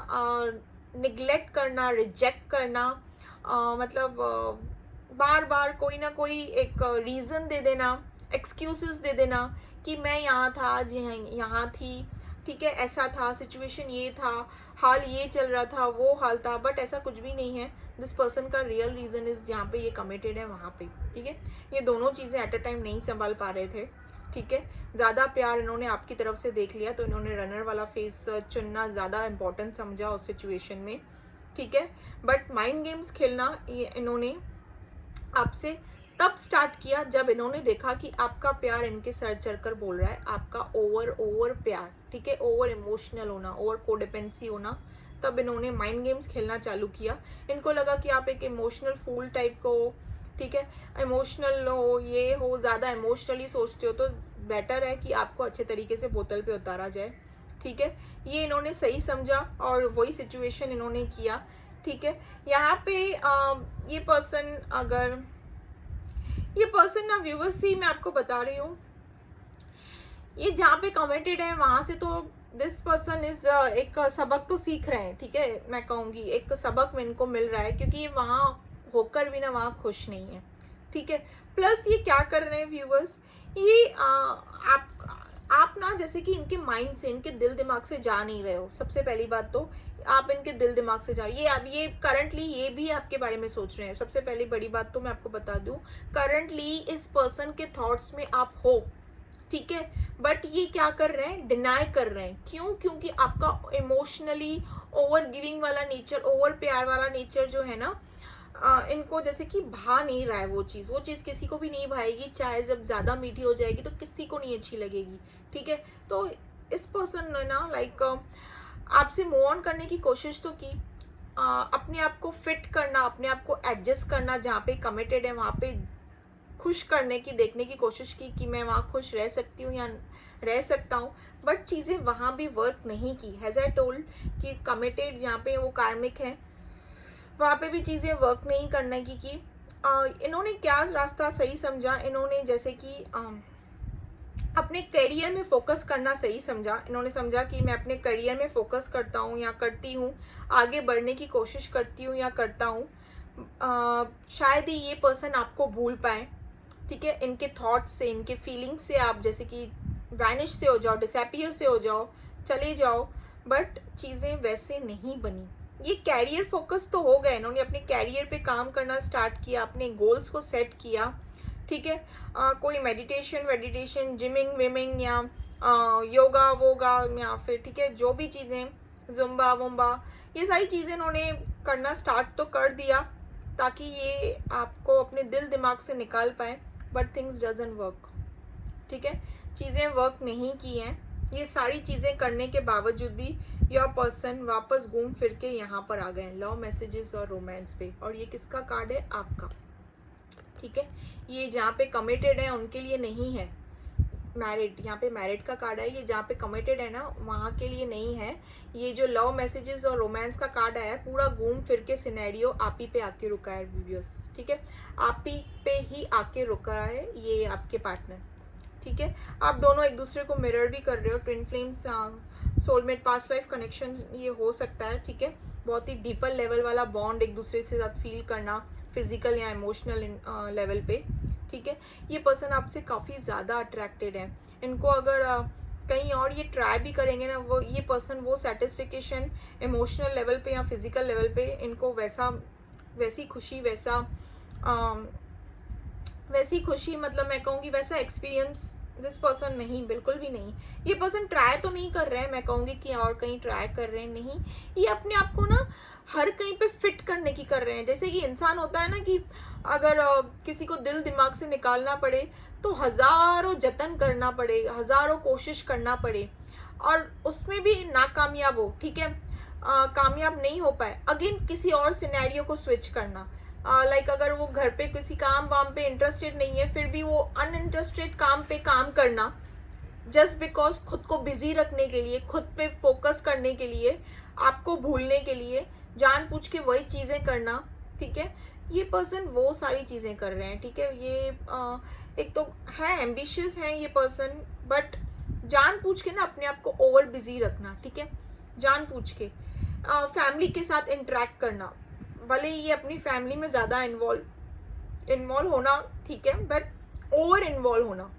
निगलेक्ट करना, रिजेक्ट करना, मतलब बार बार कोई ना कोई एक रीज़न दे देना, एक्सक्यूजेस दे देना कि मैं यहाँ था, आज यहाँ थी, ठीक है, ऐसा था, सिचुएशन ये था, हाल ये चल रहा था, वो हाल था, बट ऐसा कुछ भी नहीं है। दिस पर्सन का रियल रीज़न इज जहाँ पे ये कमिटेड है वहाँ पे, ठीक है। ये दोनों चीज़ें एट अ टाइम नहीं संभाल पा रहे थे, ठीक है। ज़्यादा प्यार इन्होंने आपकी तरफ से देख लिया, तो इन्होंने रनर वाला फेस चुनना ज़्यादा इम्पोर्टेंट समझा उस सिचुएशन में, ठीक है। बट माइंड गेम्स खेलना ये इन्होंने आपसे तब स्टार्ट किया जब इन्होंने देखा कि आपका प्यार इनके सर चढ़कर बोल रहा है, आपका ओवर प्यार, ठीक है, ओवर इमोशनल होना, ओवर कोडिपेंसी होना, तब इन्होंने माइंड गेम्स खेलना चालू किया। इनको लगा कि आप एक इमोशनल फूल टाइप को, ठीक है, इमोशनल हो, ये हो, ज़्यादा इमोशनली सोचते हो, तो बेटर है कि आपको अच्छे तरीके से बोतल पे उतारा जाए, ठीक है। ये इन्होंने सही समझा और वही सिचुएशन इन्होंने किया, ठीक है। यहाँ पे ये पर्सन ना व्यूवर्स ही मैं आपको बता रही हूँ, ये जहाँ पे कमिटेड है वहां से तो दिस पर्सन इज एक सबक तो सीख रहे हैं, ठीक है, मैं कहूँगी एक सबक में इनको मिल रहा है, क्योंकि ये वहाँ होकर भी ना वहाँ खुश नहीं है, ठीक है। प्लस ये क्या कर रहे हैं व्यूवर्स, ये आप ना ना जैसे कि इनके माइंड से, इनके दिल दिमाग से जा नहीं रहे हो। सबसे पहली बात तो आप इनके दिल दिमाग से जा, ये अब ये करंटली ये भी आपके बारे में सोच रहे हैं। सबसे पहली बड़ी बात तो मैं आपको बता दूं, करंटली इस पर्सन के थॉट्स में आप हो, ठीक है, बट ये क्या कर रहे हैं, डिनाई कर रहे हैं। क्यों? क्योंकि आपका इमोशनली ओवर गिविंग वाला नेचर, ओवर प्यार वाला नेचर जो है ना, इनको जैसे कि भा नहीं रहा है वो चीज़ किसी को भी नहीं भाएगी। चाहे जब ज़्यादा मीठी हो जाएगी तो किसी को नहीं अच्छी लगेगी, ठीक है। तो इस पर्सन ने ना लाइक आपसे मूव ऑन करने की कोशिश तो की, अपने आप को फिट करना, अपने आप को एडजस्ट करना, जहाँ पे कमिटेड है वहाँ पे खुश करने की, देखने की कोशिश की कि मैं वहाँ खुश रह सकती हूँ या रह सकता हूँ, बट चीज़ें वहाँ भी वर्क नहीं की। हैज़ आई टोल्ड कि कमिटेड जहाँ पे वो कार्मिक है वहाँ पे भी चीज़ें वर्क नहीं करने की। इन्होंने क्या रास्ता सही समझा, इन्होंने जैसे कि अपने करियर में फोकस करना सही समझा। इन्होंने समझा कि मैं अपने करियर में फोकस करता हूँ या करती हूँ, आगे बढ़ने की कोशिश करती हूँ या करता हूँ, शायद ही ये पर्सन आपको भूल पाए, ठीक है। इनके थॉट्स से, इनके फीलिंग्स से आप जैसे कि वैनिश से हो जाओ, डिसअपियर से हो जाओ, चले जाओ, बट चीज़ें वैसे नहीं बनी। ये कैरियर फोकस तो हो गए, इन्होंने अपने कैरियर पे काम करना स्टार्ट किया, अपने गोल्स को सेट किया, ठीक है। कोई मेडिटेशन, जिमिंग विमिंग या योगा वोगा या फिर ठीक है जो भी चीज़ें, जुम्बा वुम्बा, ये सारी चीज़ें इन्होंने करना स्टार्ट तो कर दिया ताकि ये आपको अपने दिल दिमाग से निकाल पाए, बट थिंग्स डजंट वर्क, ठीक है। चीज़ें वर्क नहीं की हैं। ये सारी चीज़ें करने के बावजूद भी योर पर्सन वापस घूम फिर के यहाँ पर आ गए हैं, लव मैसेजेस और रोमांस पे। और ये किसका कार्ड है? आपका, ठीक है। ये जहाँ पे कमिटेड है उनके लिए नहीं है, मैरिड, यहाँ पे मैरिड का कार्ड है। ये जहाँ पे कमिटेड है ना वहाँ के लिए नहीं है। ये जो लव मैसेजेस और रोमांस का कार्ड आया है, पूरा घूम फिर के सिनेरियो आप ही पे आके रुका है व्यूअर्स, ठीक है। आप ही पे ही आके रुका है ये आपके पार्टनर, ठीक है। आप दोनों एक दूसरे को मिरर भी कर रहे हो, twin flames, soulmate, past life connection ये हो सकता है, ठीक है। बहुत ही डीपर लेवल वाला बॉन्ड एक दूसरे से साथ फील करना, फिजिकल या इमोशनल लेवल पे, ठीक है। ये पर्सन आपसे काफ़ी ज़्यादा अट्रैक्टेड है। इनको अगर कहीं और ये ट्राई भी करेंगे ना, वो ये पर्सन वो सेटिस्फिकेशन इमोशनल लेवल पे या फिजिकल लेवल पे इनको वैसी खुशी मतलब मैं कहूँगी वैसा एक्सपीरियंस दिस पर्सन नहीं, बिल्कुल भी नहीं। ये पर्सन ट्राई तो नहीं कर रहे हैं, मैं कहूँगी कि और कहीं ट्राई कर रहे हैं, नहीं। ये अपने आप को ना हर कहीं पे फिट करने की कर रहे हैं। जैसे कि इंसान होता है ना कि अगर किसी को दिल दिमाग से निकालना पड़े तो हज़ारों जतन करना पड़े, हज़ारों कोशिश करना पड़े, और उसमें भी नाकामयाब हो, ठीक है, कामयाब नहीं हो पाए, अगेन किसी और सिनेरियो को स्विच करना। लाइक अगर वो घर पे किसी काम वाम पे इंटरेस्टेड नहीं है, फिर भी वो अनइंटरेस्टेड काम पे काम करना, जस्ट बिकॉज खुद को बिजी रखने के लिए, खुद पे फोकस करने के लिए, आपको भूलने के लिए जानबूझ के वही चीज़ें करना, ठीक है। ये पर्सन वो सारी चीज़ें कर रहे हैं, ठीक है। ये एक तो है एम्बिशियस है ये पर्सन, बट जानबूझ के ना अपने आप को ओवर बिजी रखना, ठीक है, जानबूझ के। फैमिली के साथ इंटरेक्ट करना, भले ये अपनी फैमिली में ज़्यादा इन्वॉल्व होना, ठीक है, बट ओवर इन्वॉल्व होना,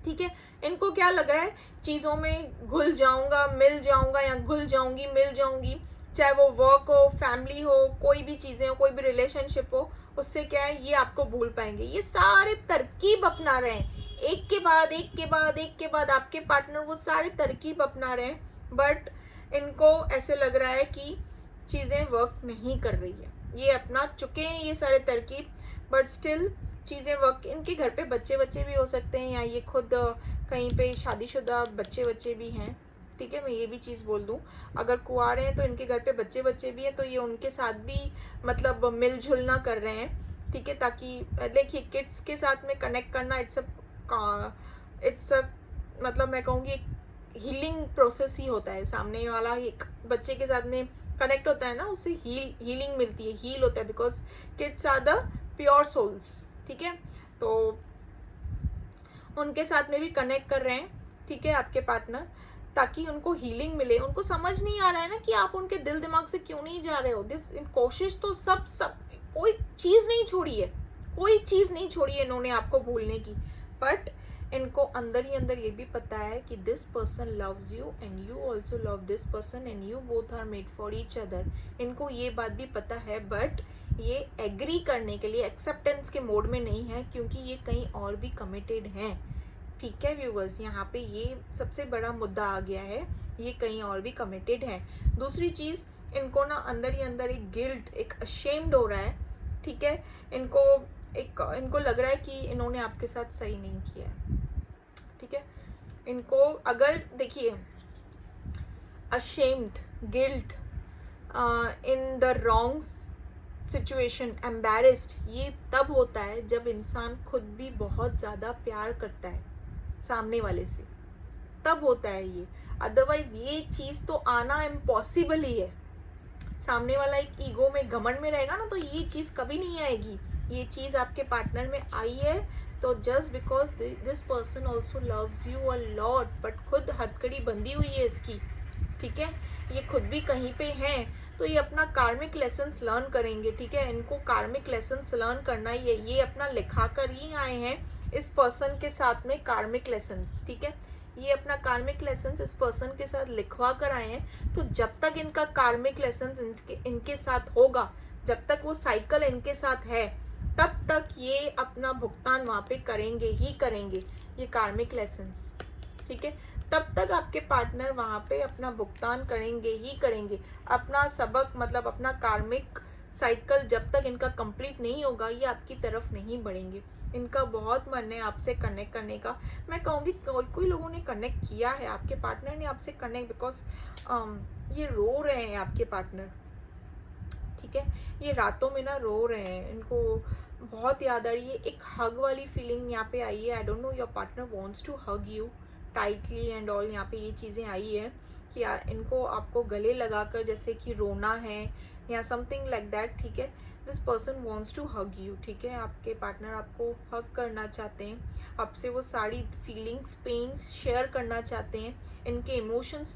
ठीक है। इनको क्या लग रहा है, चीज़ों में घुल जाऊंगा, मिल जाऊंगा, या घुल जाऊंगी, मिल जाऊंगी, चाहे वो वर्क हो, फैमिली हो, कोई भी चीज़ें हो, कोई भी रिलेशनशिप हो, उससे क्या है ये आपको भूल पाएंगे। ये सारे तरकीब अपना रहे हैं, एक के बाद एक के बाद एक के बाद आपके पार्टनर वो सारे तरकीब अपना रहे हैं, बट इनको ऐसे लग रहा है कि चीज़ें वर्क नहीं कर रही है। ये अपना चुके हैं ये सारे तरकीब, बट स्टिल चीज़ें वर्क। इनके घर पे बच्चे भी हो सकते हैं, या ये खुद कहीं पे शादीशुदा बच्चे भी हैं, ठीक है। मैं ये भी चीज़ बोल दूं, अगर कुंवारे हैं तो इनके घर पे बच्चे भी हैं, तो ये उनके साथ भी मतलब मिलजुलना कर रहे हैं, ठीक है। ताकि देखिए किड्स के साथ में कनेक्ट करना इट्स अ मतलब मैं कहूँगी एक हीलिंग प्रोसेस ही होता है। सामने वाला एक बच्चे के साथ में कनेक्ट होता है ना, उससे हीलिंग मिलती है, हील होता है, because kids are the pure souls, ठीक है। तो उनके साथ में भी कनेक्ट कर रहे हैं, ठीक है, आपके पार्टनर, ताकि उनको हीलिंग मिले। उनको समझ नहीं आ रहा है ना कि आप उनके दिल दिमाग से क्यों नहीं जा रहे हो। कोशिश तो सब कोई चीज़ नहीं छोड़ी है, कोई चीज़ नहीं छोड़ी है इन्होंने आपको भूलने की, बट इनको अंदर ही अंदर ये भी पता है कि this person loves you and you also love this person and you both are made for each other. इनको ये बात भी पता है, बट ये एग्री करने के लिए एक्सेप्टेंस के मोड में नहीं है, क्योंकि ये कहीं और भी कमिटेड हैं। ठीक है व्यूवर्स, यहाँ पे ये सबसे बड़ा मुद्दा आ गया है, ये कहीं और भी कमिटेड है। दूसरी चीज, इनको ना अंदर ही अंदर एक गिल्ट, एक अशेम्ड हो रहा है। ठीक है, इनको लग रहा है कि इन्होंने आपके साथ सही नहीं किया है। ठीक है, इनको अगर देखिए, ashamed, guilt, in the wrong situation, embarrassed, ये तब होता है जब इंसान खुद भी बहुत ज्यादा प्यार करता है सामने वाले से, तब होता है ये। अदरवाइज ये चीज तो आना इम्पॉसिबल ही है। सामने वाला एक ईगो में, घमंड में रहेगा ना, तो ये चीज कभी नहीं आएगी। ये चीज आपके पार्टनर में आई है तो just because this person also loves you a lot, but खुद हथकड़ी बंधी हुई है इसकी। ठीक है, ये खुद भी कहीं पे हैं, तो ये अपना कार्मिक लेसन्स लर्न करेंगे। ठीक है, इनको कार्मिक लेसन्स लर्न करना ही है, ये अपना लिखा कर ही आए हैं इस पर्सन के साथ में कार्मिक लेसन्स। ठीक है, ये अपना कार्मिक लेसन्स इस पर्सन के साथ लिखवा कर आए हैं। तो जब तक इनका कार्मिक लेसन्स इनके साथ होगा, जब तक वो साइकिल इनके साथ है, तब तक ये अपना भुगतान वहां पे करेंगे ही करेंगे, ये कार्मिक लेसन्स। ठीक है, तब तक आपके पार्टनर वहां पे अपना भुगतान करेंगे ही करेंगे। अपना सबक, मतलब अपना कार्मिक साइकिल जब तक इनका कंप्लीट नहीं होगा, ये आपकी तरफ नहीं बढ़ेंगे। इनका बहुत मन है आपसे कनेक्ट करने का। मैं कहूँगी कोई लोगों ने कनेक्ट किया है, आपके पार्टनर ने आपसे कनेक्ट, बिकॉज ये रो रहे हैं आपके पार्टनर। ठीक है, ये रातों में ना रो रहे हैं, इनको बहुत याद आ रही है। एक हग वाली फीलिंग यहाँ पे आई है। I don't know, your partner wants to hug you tightly and all. यहाँ पे ये चीज़ें आई है कि इनको आपको गले लगाकर जैसे कि रोना है या समथिंग लाइक दैट। ठीक है, this person wants to hug you. ठीक है, आपके पार्टनर आपको हग करना चाहते हैं, आपसे वो सारी फीलिंग्स, पेन्स शेयर करना चाहते हैं। इनके इमोशंस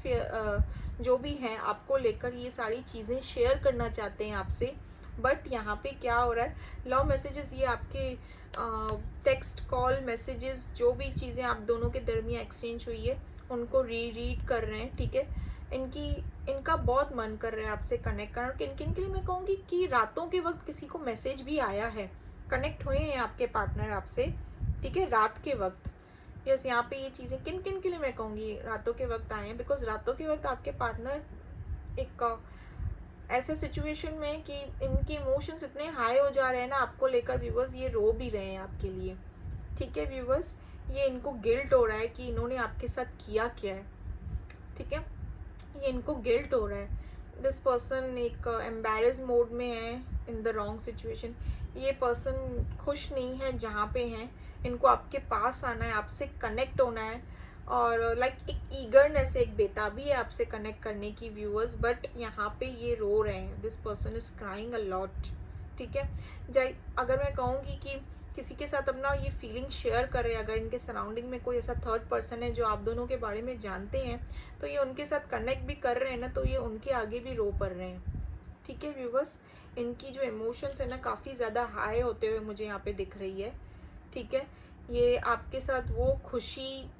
जो भी हैं आपको लेकर, ये सारी चीज़ें शेयर करना चाहते हैं आपसे। बट यहाँ पे क्या हो रहा है, लव मैसेजेस, ये आपके टेक्स्ट, कॉल, मैसेजेस, जो भी चीज़ें आप दोनों के दरमियान एक्सचेंज हुई है, उनको रीड कर रहे हैं। ठीक है, इनका बहुत मन कर रहा है आपसे कनेक्ट करना। किन किन के लिए मैं कहूँगी कि रातों के वक्त किसी को मैसेज भी आया है, कनेक्ट हुए हैं आपके पार्टनर आपसे। ठीक है, रात के वक्त। यस, यहाँ पे ये चीज़ें किन किन के लिए मैं कहूँगी रातों के वक्त आए हैं, बिकॉज रातों के वक्त आपके पार्टनर एक ऐसे सिचुएशन में कि इनके इमोशंस इतने हाई हो जा रहे हैं ना आपको लेकर व्यूवर्स, ये रो भी रहे हैं आपके लिए। ठीक है व्यूवर्स, ये इनको गिल्ट हो रहा है कि इन्होंने आपके साथ किया क्या है। ठीक है, ये इनको गिल्ट हो रहा है। दिस पर्सन एक एम्बैरेस मोड में है इन द रॉन्ग सिचुएशन। ये पर्सन खुश नहीं है जहाँ पे हैं, इनको आपके पास आना है, आपसे कनेक्ट होना है, और लाइक एक ईगरनेस, एक बेताबी है आपसे कनेक्ट करने की व्यूअर्स। बट यहाँ पे ये रो रहे हैं, this person is crying a lot. ठीक है, अगर मैं कहूँगी कि किसी के साथ अपना ये फीलिंग शेयर कर रहे हैं, अगर इनके सराउंडिंग में कोई ऐसा थर्ड पर्सन है जो आप दोनों के बारे में जानते हैं, तो ये उनके साथ कनेक्ट भी कर रहे हैं ना, तो ये उनके आगे भी रो पड़ रहे हैं। ठीक है व्यूवर्स, इनकी जो इमोशंस है ना काफ़ी ज़्यादा हाई होते हुए मुझे यहाँ पे दिख रही है। ठीक है, ये आपके साथ वो खुशी,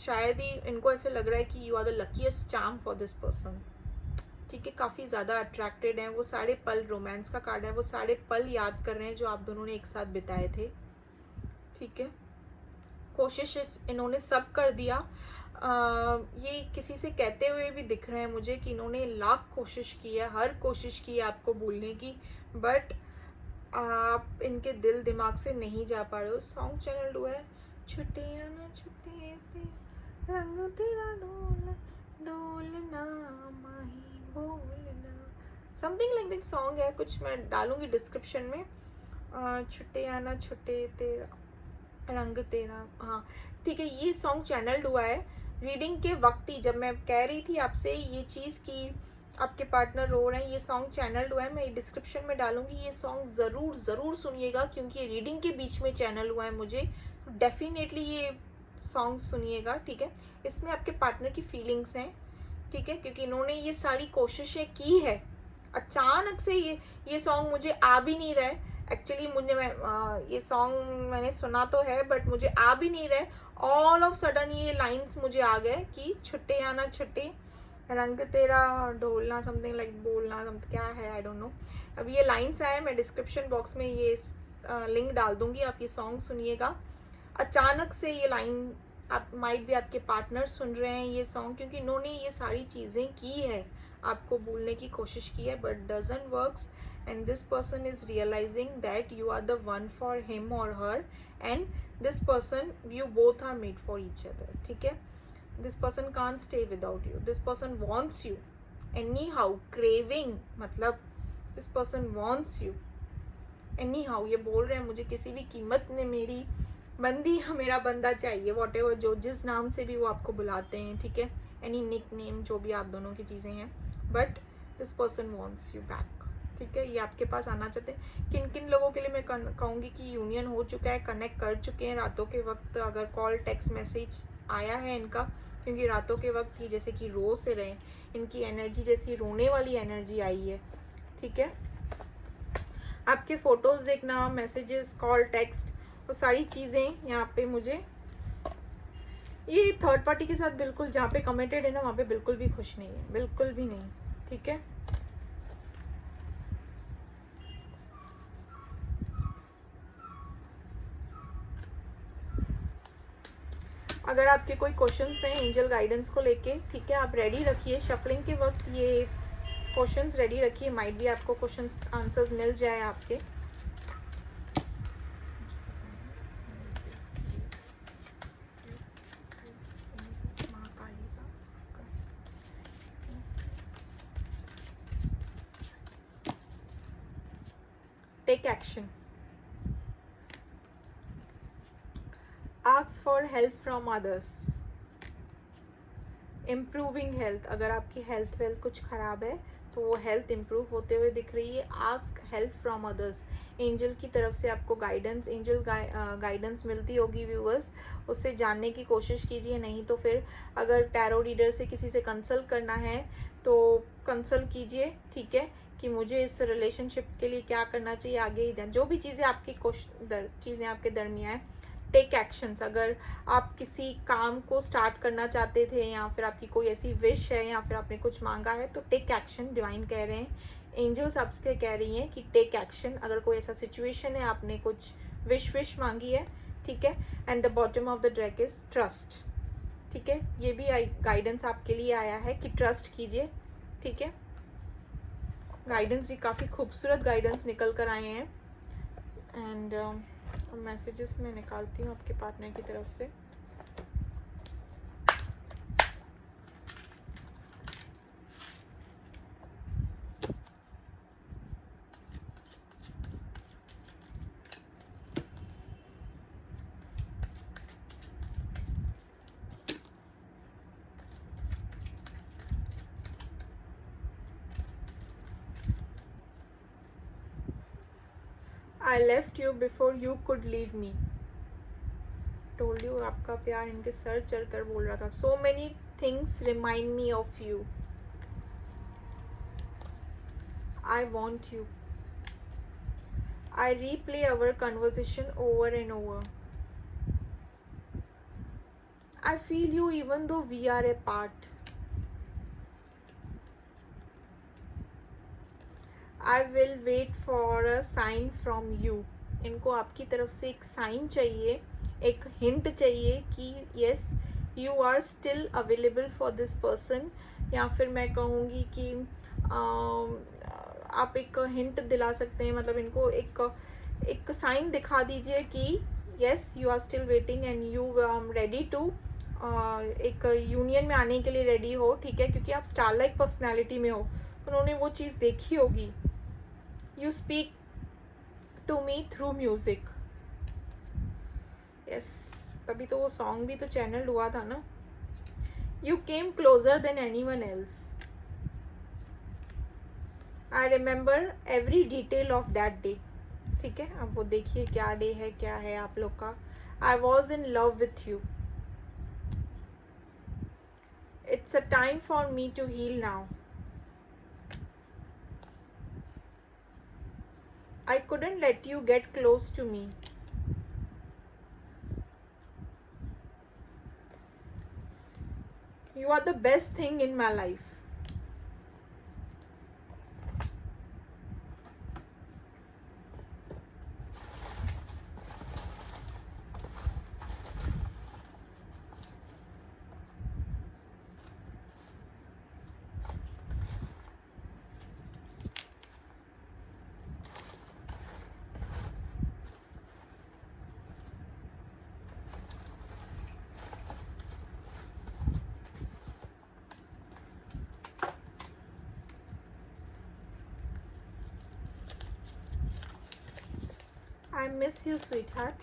शायद ही इनको ऐसे लग रहा है कि you are the luckiest charm for this person. ठीक है, काफ़ी ज़्यादा अट्रैक्टेड हैं, वो सारे पल, रोमांस का कार्ड है, वो सारे पल याद कर रहे हैं जो आप दोनों ने एक साथ बिताए थे। ठीक है, कोशिश इन्होंने सब कर दिया। ये किसी से कहते हुए भी दिख रहे हैं मुझे कि इन्होंने लाख कोशिश की है, हर कोशिश की है आपको भूलने की, बट आप इनके दिल दिमाग से नहीं जा पा रहे हो। सॉन्ग चैनल हुआ है, छुट्टे ना छुट्टे रंग तेरा डोलना डोलना माही बोलना, समथिंग लाइक दैट सॉन्ग है कुछ, मैं डालूंगी डिस्क्रिप्शन में। छुट्टे आना छुट्टे तेरा रंग तेरा, हाँ ठीक है, ये सॉन्ग चैनल्ड हुआ है रीडिंग के वक्त ही। जब मैं कह रही थी आपसे ये चीज़ कि आपके पार्टनर रो रहे हैं, ये सॉन्ग चैनल्ड हुआ है, मैं डिस्क्रिप्शन में डालूंगी। ये सॉन्ग ज़रूर सुनिएगा, क्योंकि ये रीडिंग के बीच में चैनल हुआ है मुझे, तो डेफिनेटली ये सॉन्ग सुनिएगा। ठीक है, इसमें आपके पार्टनर की फीलिंग्स हैं। ठीक है, क्योंकि इन्होंने ये सारी कोशिशें की है, अचानक से ये सॉन्ग मुझे आ भी नहीं रहा है। एक्चुअली ये सॉन्ग मैंने सुना तो है, बट मुझे आ भी नहीं रहा है, ऑल ऑफ सडन ये लाइंस मुझे आ गए कि छुट्टे आना छुट्टे, रंग तेरा ढोलना, समथिंग लाइक बोलना, समथिंग क्या है आई डोंट नो। अब ये लाइंस आए, मैं डिस्क्रिप्शन बॉक्स में ये लिंक डाल दूंगी, आप ये सॉन्ग सुनिएगा। अचानक से ये लाइन, आप माइट भी आपके पार्टनर सुन रहे हैं ये सॉन्ग, क्योंकि इन्होंने ये सारी चीज़ें की है, आपको बोलने की कोशिश की है, but doesn't works, and this person is realising that you are the one for him और her, and this person, you both are made for each other, ठीक है। This person can't stay without you, this person wants you anyhow, craving मतलब this person wants you anyhow. ये बोल रहे हैं मुझे किसी भी कीमत ने मेरी बंदी, मेरा बंदा चाहिए, वॉट एवर, जो जिस नाम से भी वो आपको बुलाते हैं, ठीक है, एनी निक नेम, जो भी आप दोनों की चीज़ें हैं, but this person wants you back, ठीक है। ये आपके पास आना चाहते हैं। किन किन लोगों के लिए मैं कहूँगी कि यूनियन हो चुका है, कनेक्ट कर चुके हैं रातों के वक्त, अगर कॉल टेक्स्ट मैसेज आया है इनका, क्योंकि रातों के वक्त ये जैसे कि रो से रहे, इनकी एनर्जी जैसी रोने वाली एनर्जी आई है, ठीक है। आपके फोटोज देखना, मैसेजेस, कॉल टेक्स्ट, वो सारी चीज़ें यहाँ पे मुझे, ये थर्ड पार्टी के साथ बिल्कुल जहाँ पे कमिटेड है ना, वहाँ पे बिल्कुल भी खुश नहीं है, बिल्कुल भी नहीं, ठीक है। अगर आपके कोई क्वेश्चंस हैं एंजल गाइडेंस को लेके, ठीक है, आप रेडी रखिए, शफलिंग के वक्त ये क्वेश्चंस रेडी रखिए, माइट भी आपको क्वेश्चंस आंसर्स मिल जाए आपके। Take action, ask for help from others, improving health, अगर आपकी हेल्थ वेल्थ कुछ ख़राब है तो वो हेल्थ इम्प्रूव होते हुए दिख रही है। Ask help from others, angel की तरफ से आपको गाइडेंस, एंजल गाइडेंस मिलती होगी व्यूअर्स, उससे जानने की कोशिश कीजिए। नहीं तो फिर अगर टैरो रीडर से किसी से कंसल्ट करना है तो कंसल्ट कीजिए, ठीक है, कि मुझे इस रिलेशनशिप के लिए क्या करना चाहिए आगे, जो भी चीज़ें आपकी चीज़ें आपके दरमियान है। टेक एक्शंस, अगर आप किसी काम को स्टार्ट करना चाहते थे, या फिर आपकी कोई ऐसी विश है, या फिर आपने कुछ मांगा है, तो टेक एक्शन, डिवाइन कह रहे हैं, एंजल्स आपसे कह रही हैं कि टेक एक्शन। अगर कोई ऐसा सिचुएशन है, आपने कुछ विश मांगी है, ठीक है, and the bottom of the deck is trust, ठीक है। ये भी गाइडेंस आपके लिए आया है कि ट्रस्ट कीजिए, ठीक है। गाइडेंस भी काफ़ी खूबसूरत गाइडेंस निकल कर आए हैं, एंड मैसेजेस में निकालती हूँ आपके पार्टनर की तरफ से। I left you before you could leave me. Told you, आपका प्यार इनके सर चढ़ कर बोल रहा था। So many things remind me of you. I want you. I replay our conversation over and over. I feel you even though we are apart. I will wait for a sign from you. इनको आपकी तरफ से एक sign चाहिए, एक hint चाहिए कि yes you are still available for this person, या फिर मैं कहूँगी कि आप एक हिंट दिला सकते हैं, मतलब इनको एक साइन दिखा दीजिए कि yes you are still waiting and you ready to एक यूनियन में आने के लिए रेडी हो, ठीक है, क्योंकि आप स्टार लाइक पर्सनैलिटी में हो, उन्होंने वो चीज़ देखी होगी। You speak to me through music. Yes, तभी तो वो सॉन्ग भी तो चैनल हुआ था ना। You came closer than anyone else. I remember every detail of that day. ठीक है, अब वो देखिए क्या डे है, क्या है आप लोग का। I was in love with you. It's a time for me to heal now. I couldn't let you get close to me. You are the best thing in my life. I miss you, sweetheart.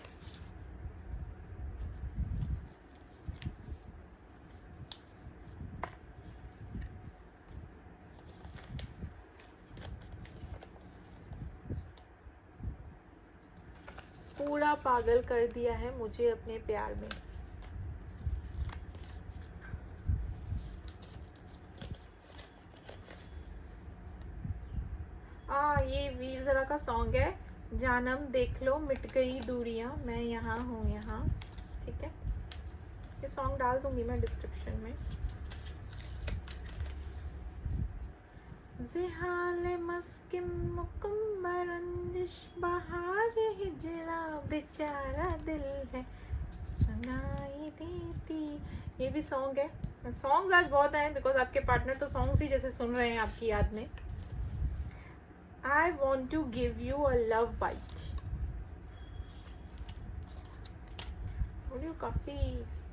पूरा पागल कर दिया है मुझे अपने प्यार में। ये वीर ज़रा का सॉन्ग है, जानम देख लो मिट गई दूरियां, मैं यहाँ हूँ यहाँ। ठीक है, ये सॉन्ग डाल दूंगी मैं डिस्क्रिप्शन में। ज़िहाल मस्किम मुकुम्बरंजिश बहार हिजरा बेचारा दिल है सुनाई देती। ये भी सॉन्ग है। सॉन्ग्स आज बहुत हैं बिकॉज आपके पार्टनर तो सॉन्ग्स ही जैसे सुन रहे हैं आपकी याद में। I want to give you a love bite. काफ़ी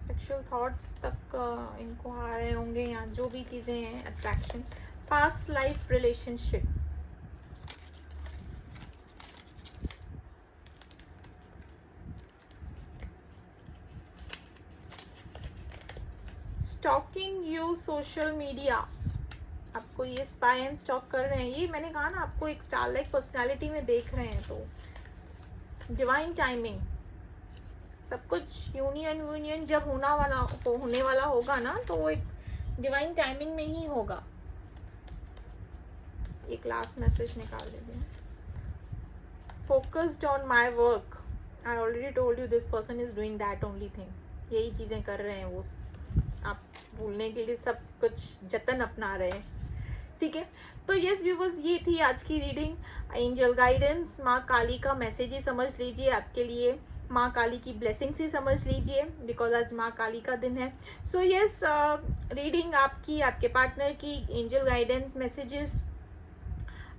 सेक्सुअल थॉट्स तक इनको आ रहे होंगे, या जो भी चीज़ें हैं, attraction, past life relationship. Stalking you social media, आपको ये स्पाई एंड स्टॉक कर रहे हैं। ये मैंने कहा ना, आपको एक स्टार लाइक पर्सनालिटी में देख रहे हैं, तो डिवाइन टाइमिंग, सब कुछ यूनियन जब होने वाला होगा ना, तो वो एक डिवाइन टाइमिंग में ही होगा। एक लास्ट मैसेज निकाल लेते हैं। Focused on my work, I already told you this person is doing that only thing. यही चीज़ें कर रहे हैं वो, आप भूलने के लिए सब कुछ जतन अपना रहे हैं। ठीक है, तो यस व्यूवर्स, ये थी आज की रीडिंग। एंजल गाइडेंस, माँ काली का मैसेज ही समझ लीजिए आपके लिए, माँ काली की ब्लेसिंग्स ही समझ लीजिए, बिकॉज आज माँ काली का दिन है। सो यस, रीडिंग आपकी, आपके पार्टनर की, एंजल गाइडेंस मैसेजेस,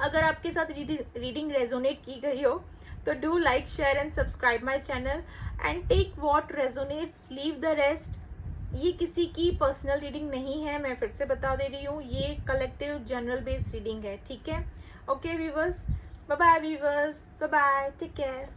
अगर आपके साथ रीडिंग रेजोनेट की गई हो तो do like, share and subscribe my channel and take what resonates, leave the rest. ये किसी की पर्सनल रीडिंग नहीं है, मैं फिर से बता दे रही हूँ, ये कलेक्टिव जनरल बेस्ड रीडिंग है। ठीक है, okay viewers, bye bye viewers, bye bye, take care.